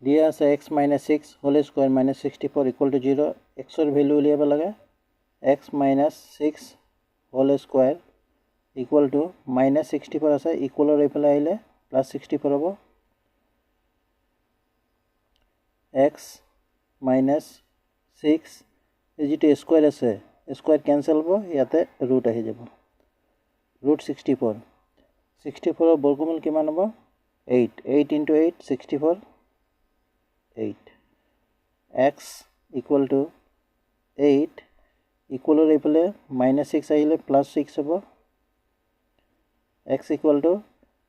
দিয়া আছে x minus 6 whole square minus 64 equal to 0 x or value উলিয়াব লাগে x minus 6 whole square equal to minus 64 আছে equal or এইফালে আহিলে plus 64 হ'ব x minus 6 যেটো স্কয়ার আছে স্কয়ার ক্যান্সেল হ'ব ইয়াতে ৰুট আহি যাব ৰুট 64 64 ৰ বৰ্গমূল কিমান হ'ব 8 8 into 8 64 8 x equal to 8 equal or এইফালে minus 6 আহিলে plus 6 হ'ব x equal to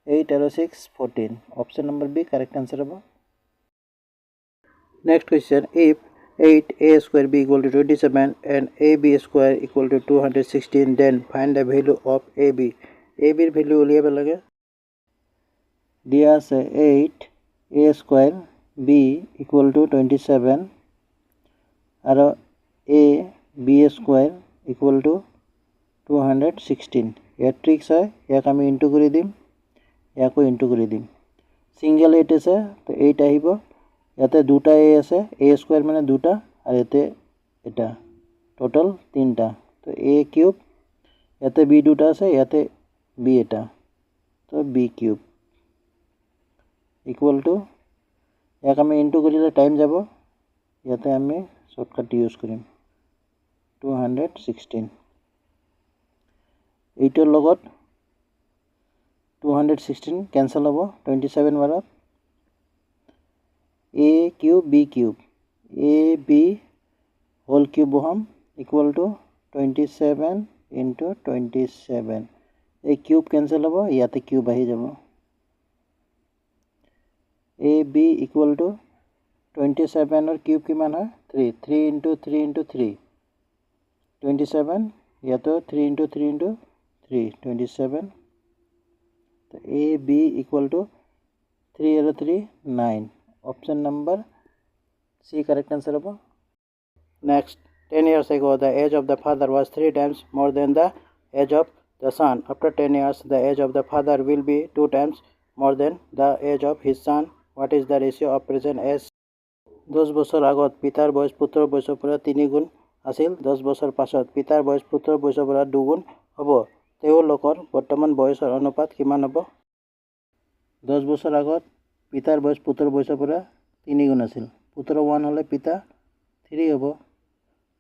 8 আৰু 6 14 option number B correct answer হ'ব next question if 8a square b equal to 27 and ab square equal to 216 then find the value of ab ab এর value উলিয়াব লাগে দিয়া আছে 8a square b equal to 27 আৰু a b square equal to 216 year tricks হয় ইয়াক আমি into কৰি দিম ইয়াকো ইনটু কৰি দিম সিঙ্গেল 8 আছে তো 8 আহিব ইয়াতে দুটা a আছে a স্কয়ার মানে দুটা আর এতে এটা টোটাল তিনটা তো a কিউব ইয়াতে b দুটা আছে ইয়াতে b এটা তো b কিউব ইকুয়াল টু ইয়াক আমি ইনটু কৰিলে টাইম যাব ইয়াতে আমি শৰ্টকাট ইউজ কৰিম 216 এইটোৰ লগত 216 ক্যান্সেল হ'ব 27 বাৰত a cube b cube a b whole cube boham equal to 27 into 27 a cube cancel hobo yate cube ahi jabo a b equal to 27 or cube kiman hoy 3 3 into 3 into 3 27 yato 3 into 3 into 3 27 so a b equal to 3 or 3 9 option number C correct answer hobo next 10 years ago the age of the father was 3 times more than the age of the son after 10 years the age of the father will be 2 times more than the age of his son what is the ratio of present age 10 বছৰ আগত পিতাৰ বয়স পুত্ৰৰ বয়সৰ পৰা 3 গুণ আছিল 10 বছৰ পাছত পিতাৰ বয়স পুত্ৰৰ বয়সৰ পৰা 2 গুণ হ'ব তেওঁলোকৰ বৰ্তমান বয়সৰ অনুপাত কিমান হ'ব 10 বছৰ আগত পিতাৰ বয়স পুত্ৰৰ বয়সৰ পৰা 3 গুণ আছিল পুত্ৰ 1 হলে পিতা 3 হ'ব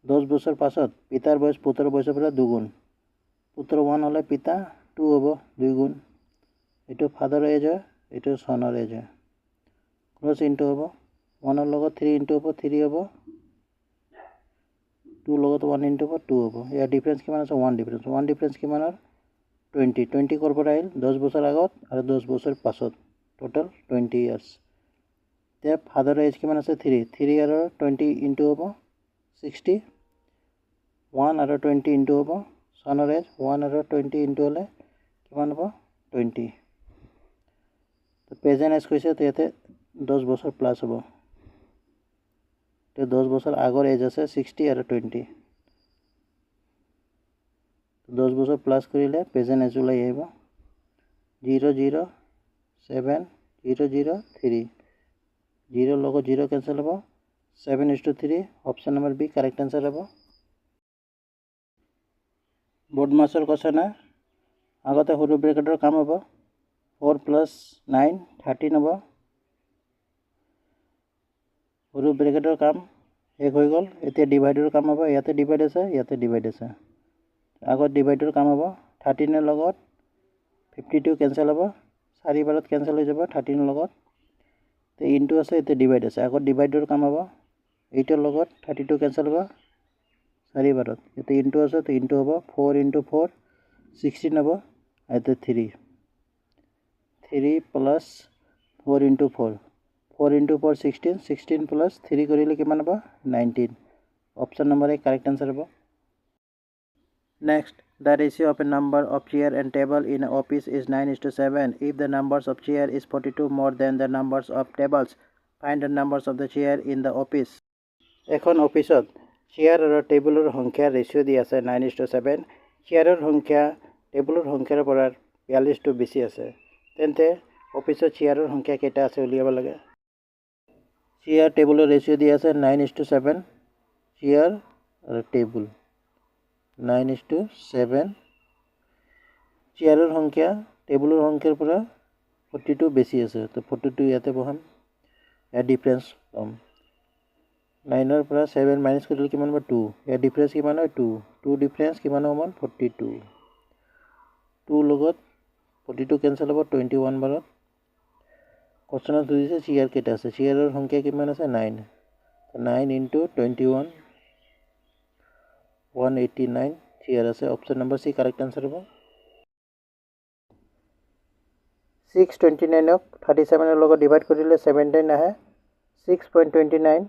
10 বছৰ পাছত পিতাৰ বয়স পুত্ৰৰ বয়সৰ পৰা 2 গুণ পুত্ৰ 1 হলে পিতা 2 হ'ব 2 গুণ এটো ফাদাৰ এজ হয় এটো সনৰ এজ হয় ক্ৰস ইনটু হ'ব 1 ৰ লগত 3 ইনটু হ'ব 3 হ'ব 2 লগত 1 ইনটু হ'ব 2 হ'ব ইয়াৰ ডিফাৰেন্স কিমান আছে 1 ডিফাৰেন্স কিমান আছে 20 20 কৰ পৰা আহিল 10 বছৰ আগত আৰু 10 বছৰ পাছত total 20 years the father age kiman ase 3 3 আৰু 20 into hobo 60 1 আৰু 20 into hobo sonor age 1 আৰু 20 into hole kiman hobo 20 to present age koise to yate 10 বছৰ প্লাস hobo to 10 বছৰ আগৰ age আছে 60 আৰু 20 10 বছৰ প্লাস কৰিলে present age ওলাই আহিব 0 0 7 0 0 3 0 logo 0 cancel hobo 7:3 option number B correct answer hobo board master question agote horu bracketor kam hobo 4 plus 9 13 hobo horu bracketor kam ek hoi gol etia divider kam hobo yate divide ase agot divider kam hobo 13 er logot 52 cancel hobo 4 বাৰত cancel হৈ যাব 13 লগত তে into আছে এতে divide আছে আগত ডিভাইডৰ কাম হ'ব 8 ৰ লগত 32 ক্যান্সেল হ'ব 4 বাৰত এতে ইনটু আছে তে ইনটু হ'ব 4 into 4 16 হ'ব এতে 3 3 plus 4 into 4 4 into 4 16 16 plus 3 কৰিলে কিমান হ'ব 19 অপচন নম্বৰ এ কারেক্ট आंसर হ'ব next the ratio of a number of chair and table in an office is 9:7 if the numbers of chair is 42 more than the numbers of tables find the numbers of the chair in the office এখন অফিসত chair আৰু টেবুলৰ সংখ্যাৰ ৰেশিও দি আছে 9:7 চেয়াৰৰ সংখ্যা টেবুলৰ সংখ্যাৰ পৰা 42 টো বেছি আছে তেন্তে অফিসত চেয়াৰৰ সংখ্যা কেইটা আছে উলিয়াব লাগে চেয়াৰ টেবুলৰ ৰেচিঅ' দিয়া আছে 9:7 চেয়াৰ আৰু টেবুল 9:7 চেয়াৰৰ সংখ্যা টেবুলৰ সংখ্যাৰ পৰা 42 বেছি আছে তো 42 ইয়াতে বহাম ইয়াৰ ডিফাৰেন্স কম 9 পৰা 7 মাইনাস কৰিলে কিমান হ'ব 2 ইয়াৰ ডিফাৰেন্স কিমান হয় 2 ডিফাৰেন্স কিমান হ'ব 42 2 লগত 42 কেনসেল হ'ব 21 বাৰত কোশ্চনত দিছে চেয়াৰ কেইটা আছে চেয়াৰৰ সংখ্যা কিমান আছে 9 9 into 21 189 চেয়াৰ আছে অপচন নম্বৰ সি কাৰেক্ট आंसर হ'ব 629 ক 37 এৰ লগত ডিভাইড কৰিলে 17 আহে 6.29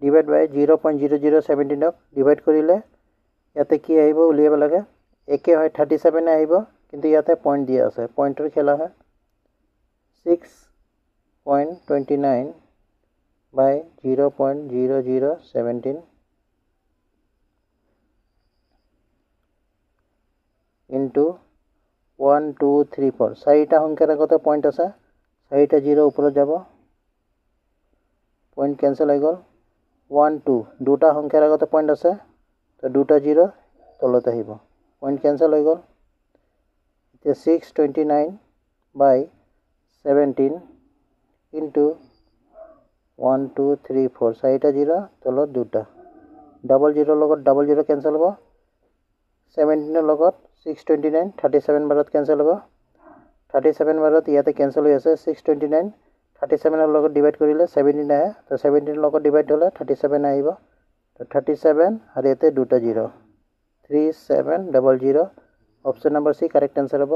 ডিভাইড বাই 0.0017 ক ডিভাইড কৰিলে ইয়াতে কি আহিব উলিয়াব লাগে একে হয় 37 আহিব কিন্তু ইয়াতে পয়েন্ট দিয়া আছে পয়েন্টৰ খেলা হয় 6.29 by 0.0017 into 1 2 3 4 চাৰিটা সংখ্যাৰ আগতে পয়েন্ট আছে চাৰিটা 0 ওপৰত যাব পয়েন্ট ক্যান্সেল হৈ গল 1 2 দুটা সংখ্যাৰ আগতে পয়েন্ট আছে তো দুটা 0 তলত আহিব পয়েন্ট ক্যান্সেল হৈ গল এতিয়া 629 by 17 into 1 2 3 4 চাৰিটা 0 তলত দুটা ডাবল 0 লগত ডাবল 0 ক্যান্সেল হ'ব 17 এর লগত 629 37 বাৰত ক্যান্সেল হ'ব 37 বাৰত ইয়াতে ক্যান্সেল হৈ আছে 629 37 এৰ লগত ডিভাইড কৰিলে 17 আহে তো 17 এর লগত ডিভাইড হলে 37 আহিব তো 37 আর ইয়াতে দুটা 0 3700 অপশন নম্বৰ সি কাৰেক্ট आंसर হ'ব